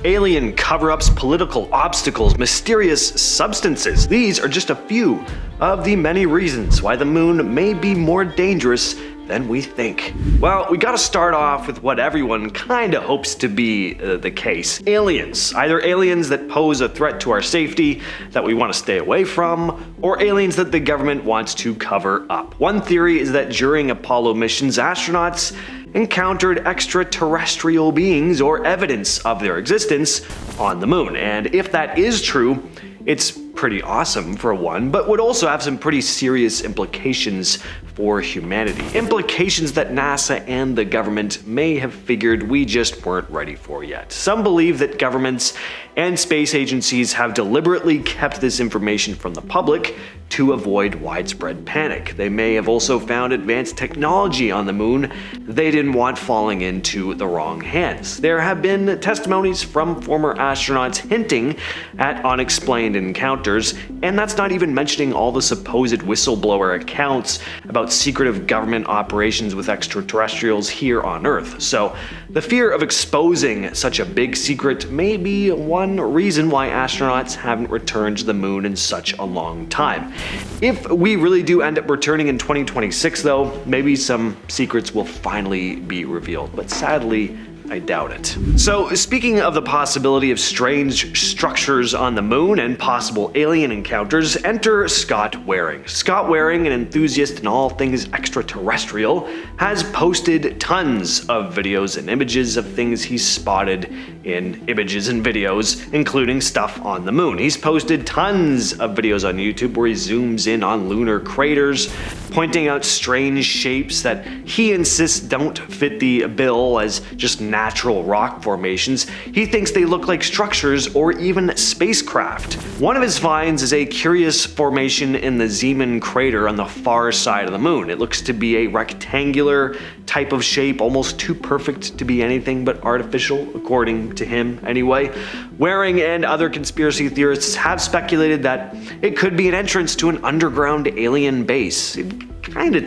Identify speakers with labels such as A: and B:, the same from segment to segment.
A: Alien cover-ups, political obstacles, mysterious substances. These are just a few of the many reasons why the moon may be more dangerous than we think. Well, we gotta start off with what everyone kinda hopes to be the case. Aliens. Either aliens that pose a threat to our safety that we want to stay away from, or aliens that the government wants to cover up. One theory is that during Apollo missions, astronauts encountered extraterrestrial beings or evidence of their existence on the moon. And if that is true, it's pretty awesome for one, but would also have some pretty serious implications for humanity. Implications that NASA and the government may have figured we just weren't ready for yet. Some believe that governments and space agencies have deliberately kept this information from the public to avoid widespread panic. They may have also found advanced technology on the moon they didn't want falling into the wrong hands. There have been testimonies from former astronauts hinting at unexplained encounters, and that's not even mentioning all the supposed whistleblower accounts about secretive government operations with extraterrestrials here on Earth. So the fear of exposing such a big secret may be one reason why astronauts haven't returned to the moon in such a long time. If we really do end up returning in 2026 though, maybe some secrets will finally be revealed, but sadly, I doubt it. So, speaking of the possibility of strange structures on the moon and possible alien encounters, enter Scott Waring. Scott Waring, an enthusiast in all things extraterrestrial, has posted tons of videos and images of things he's spotted in images and videos, including stuff on the moon. He's posted tons of videos on YouTube where he zooms in on lunar craters, pointing out strange shapes that he insists don't fit the bill as just natural rock formations. He thinks they look like structures or even spacecraft. One of his finds is a curious formation in the Zeeman crater on the far side of the moon. It looks to be a rectangular type of shape, almost too perfect to be anything but artificial, according to him anyway. Waring and other conspiracy theorists have speculated that it could be an entrance to an underground alien base. It kind of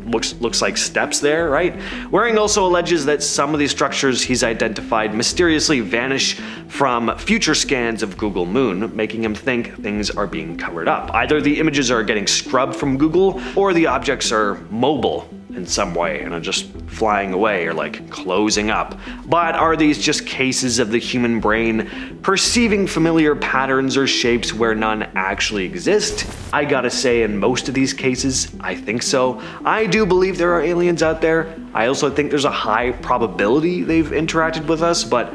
A: looks like steps there, right? Waring also alleges that some of these structures he's identified mysteriously vanish from future scans of Google Moon, making him think things are being covered up. Either the images are getting scrubbed from Google, or the objects are mobile in some way and are just flying away or like closing up. But are these just cases of the human brain perceiving familiar patterns or shapes where none actually exist? I gotta say, in most of these cases, I think so. I do believe there are aliens out there. I also think there's a high probability they've interacted with us, but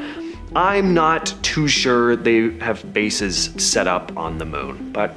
A: I'm not too sure they have bases set up on the moon. But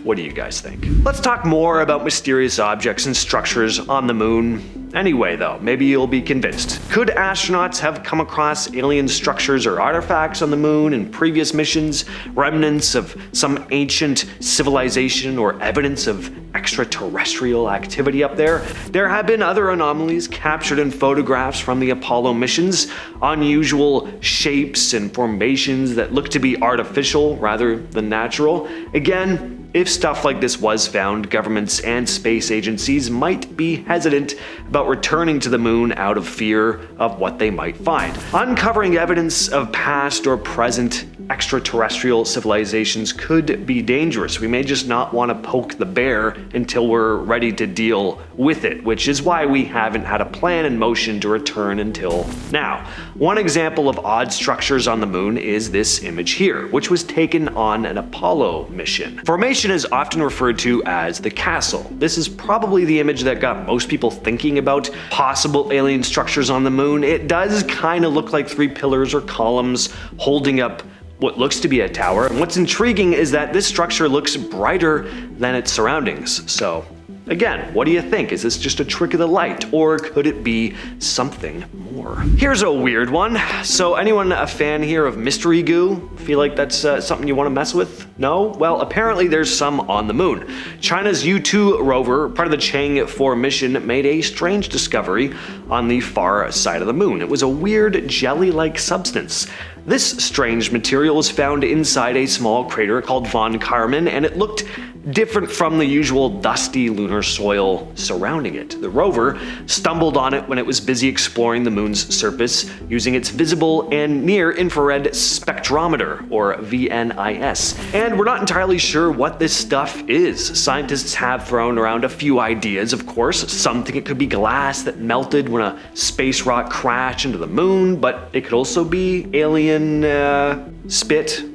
A: what do you guys think? Let's talk more about mysterious objects and structures on the moon. Anyway though, maybe you'll be convinced. Could astronauts have come across alien structures or artifacts on the moon in previous missions? Remnants of some ancient civilization or evidence of extraterrestrial activity up there? There have been other anomalies captured in photographs from the Apollo missions. Unusual shapes and formations that look to be artificial rather than natural. Again, if stuff like this was found, governments and space agencies might be hesitant about returning to the moon out of fear of what they might find. Uncovering evidence of past or present extraterrestrial civilizations could be dangerous. We may just not want to poke the bear until we're ready to deal with it, which is why we haven't had a plan in motion to return until now. One example of odd structures on the moon is this image here, which was taken on an Apollo mission. Formation is often referred to as the castle. This is probably the image that got most people thinking about possible alien structures on the moon. It does kind of look like three pillars or columns holding up what looks to be a tower. And what's intriguing is that this structure looks brighter than its surroundings. So again, what do you think? Is this just a trick of the light, or could it be something more? Here's a weird one. So anyone a fan here of mystery goo? Feel like that's something you want to mess with? No? Well, apparently there's some on the moon. China's U-2 rover, part of the Chang'e 4 mission, made a strange discovery on the far side of the moon. It was a weird jelly-like substance. This strange material was found inside a small crater called von Karman, and it looked different from the usual dusty lunar soil surrounding it. The rover stumbled on it when it was busy exploring the moon's surface using its visible and near-infrared spectrometer, or VNIS. And we're not entirely sure what this stuff is. Scientists have thrown around a few ideas, of course. Some think it could be glass that melted when a space rock crashed into the moon, but it could also be alien spit.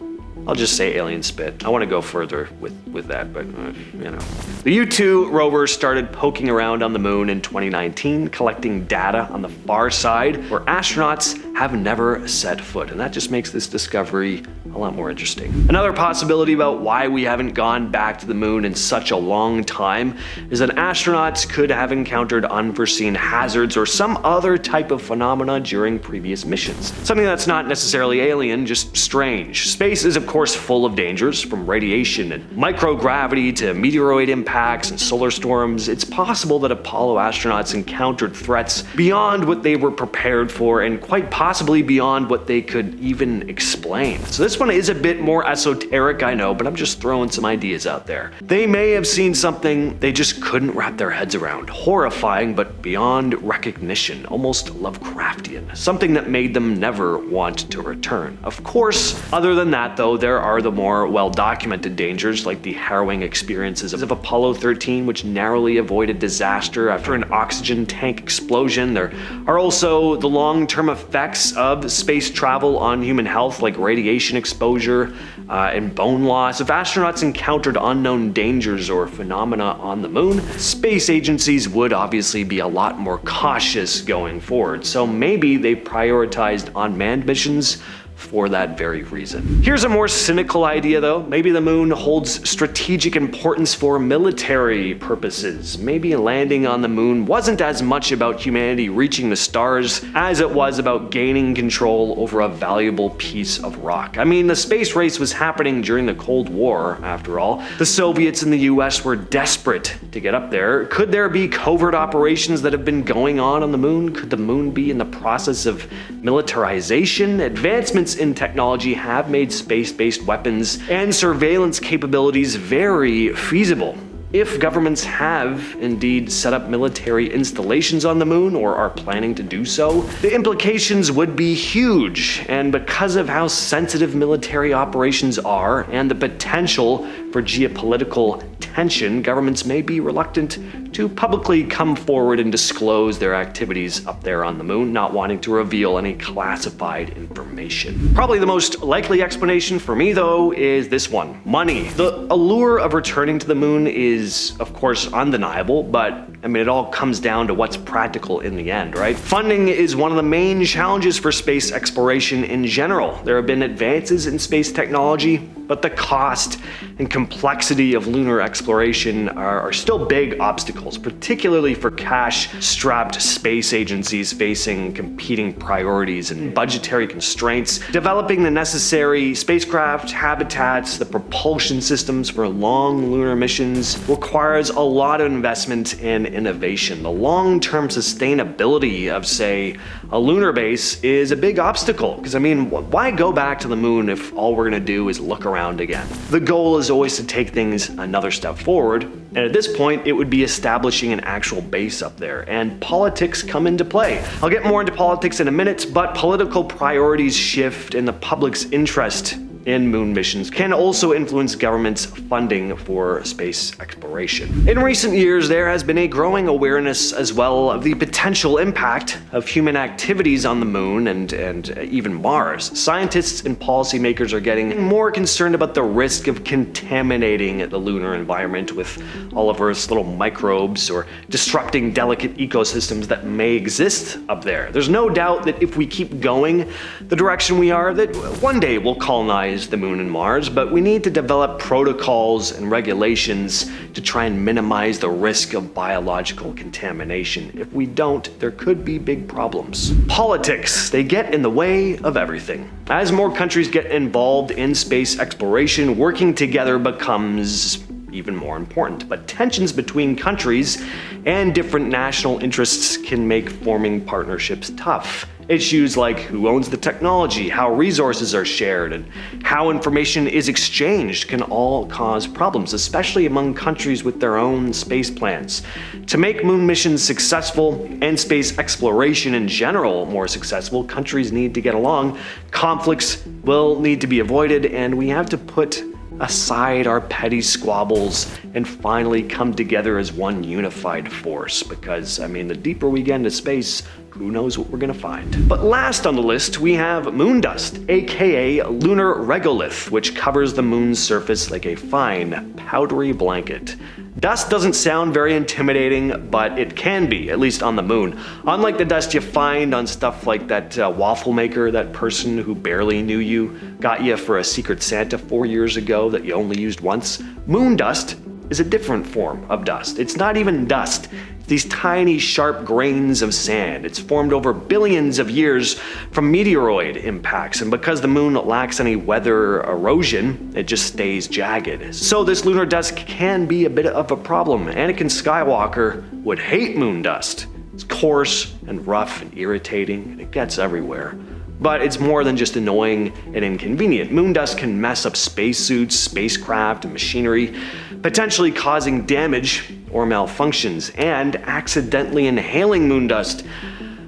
A: I'll just say alien spit. I want to go further with that, but you know. The U-2 rover started poking around on the moon in 2019, collecting data on the far side where astronauts have never set foot, and that just makes this discovery a lot more interesting. Another possibility about why we haven't gone back to the moon in such a long time is that astronauts could have encountered unforeseen hazards or some other type of phenomena during previous missions. Something that's not necessarily alien, just strange. Space is of course full of dangers, from radiation and microgravity to meteoroid impacts and solar storms. It's possible that Apollo astronauts encountered threats beyond what they were prepared for, and quite possibly beyond what they could even explain. So this one is a bit more esoteric, I know, but I'm just throwing some ideas out there. They may have seen something they just couldn't wrap their heads around. Horrifying, but beyond recognition, almost Lovecraftian. Something that made them never want to return. Of course, other than that though, there are the more well-documented dangers, like the harrowing experiences of Apollo 13, which narrowly avoided disaster after an oxygen tank explosion. There are also the long-term effects of space travel on human health, like radiation exposure and bone loss. If astronauts encountered unknown dangers or phenomena on the moon, space agencies would obviously be a lot more cautious going forward. So maybe they prioritized unmanned missions for that very reason. Here's a more cynical idea though. Maybe the moon holds strategic importance for military purposes. Maybe landing on the moon wasn't as much about humanity reaching the stars as it was about gaining control over a valuable piece of rock. I mean, the space race was happening during the Cold War, after all. The Soviets and the US were desperate to get up there. Could there be covert operations that have been going on the moon? Could the moon be in the process of militarization? Advancements in technology have made space-based weapons and surveillance capabilities very feasible. If governments have indeed set up military installations on the moon or are planning to do so, the implications would be huge. And because of how sensitive military operations are and the potential for geopolitical tension, governments may be reluctant to publicly come forward and disclose their activities up there on the moon, not wanting to reveal any classified information. Probably the most likely explanation for me though is this one: money. The allure of returning to the moon is of course undeniable, but I mean, it all comes down to what's practical in the end, right? Funding is one of the main challenges for space exploration in general. There have been advances in space technology, but the cost and complexity of lunar exploration are still big obstacles, particularly for cash-strapped space agencies facing competing priorities and budgetary constraints. Developing the necessary spacecraft, habitats, the propulsion systems for long lunar missions requires a lot of investment and innovation. The long-term sustainability of, say, a lunar base is a big obstacle, because I mean, why go back to the moon if all we're gonna do is look around again? The goal is always to take things another step forward, and at this point it would be establishing an actual base up there, and politics come into play. I'll get more into politics in a minute, but political priorities shift and the public's interest in moon missions can also influence government's funding for space exploration. In recent years, there has been a growing awareness as well of the potential impact of human activities on the moon and even Mars. Scientists and policymakers are getting more concerned about the risk of contaminating the lunar environment with all of Earth's little microbes or disrupting delicate ecosystems that may exist up there. There's no doubt that if we keep going the direction we are, that one day we'll colonize the moon and Mars, but we need to develop protocols and regulations to try and minimize the risk of biological contamination. If we don't, there could be big problems. Politics, they get in the way of everything. As more countries get involved in space exploration, working together becomes even more important. But tensions between countries and different national interests can make forming partnerships tough. Issues like who owns the technology, how resources are shared, and how information is exchanged can all cause problems, especially among countries with their own space plans. To make moon missions successful and space exploration in general more successful, countries need to get along, conflicts will need to be avoided, and we have to put aside our petty squabbles and finally come together as one unified force, because, I mean, the deeper we get into space, who knows what we're gonna find. But last on the list, we have moon dust, aka lunar regolith, which covers the moon's surface like a fine, powdery blanket. Dust doesn't sound very intimidating, but it can be, at least on the moon. Unlike the dust you find on stuff like that waffle maker, that person who barely knew you got you for a Secret Santa 4 years ago that you only used once, moon dust is a different form of dust. It's not even dust. These tiny, sharp grains of sand. It's formed over billions of years from meteoroid impacts, and because the moon lacks any weather erosion, it just stays jagged. So this lunar dust can be a bit of a problem. Anakin Skywalker would hate moon dust. It's coarse and rough and irritating, and it gets everywhere. But it's more than just annoying and inconvenient. Moon dust can mess up spacesuits, spacecraft, and machinery, potentially causing damage or malfunctions, and accidentally inhaling moon dust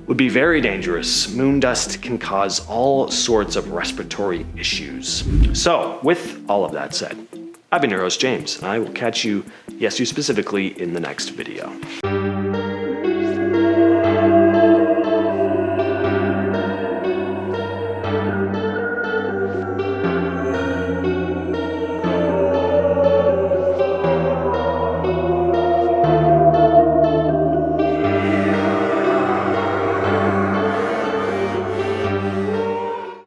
A: would be very dangerous. Moon dust can cause all sorts of respiratory issues. So, with all of that said, I've been your host, James, and I will catch you, yes, you specifically, in the next video.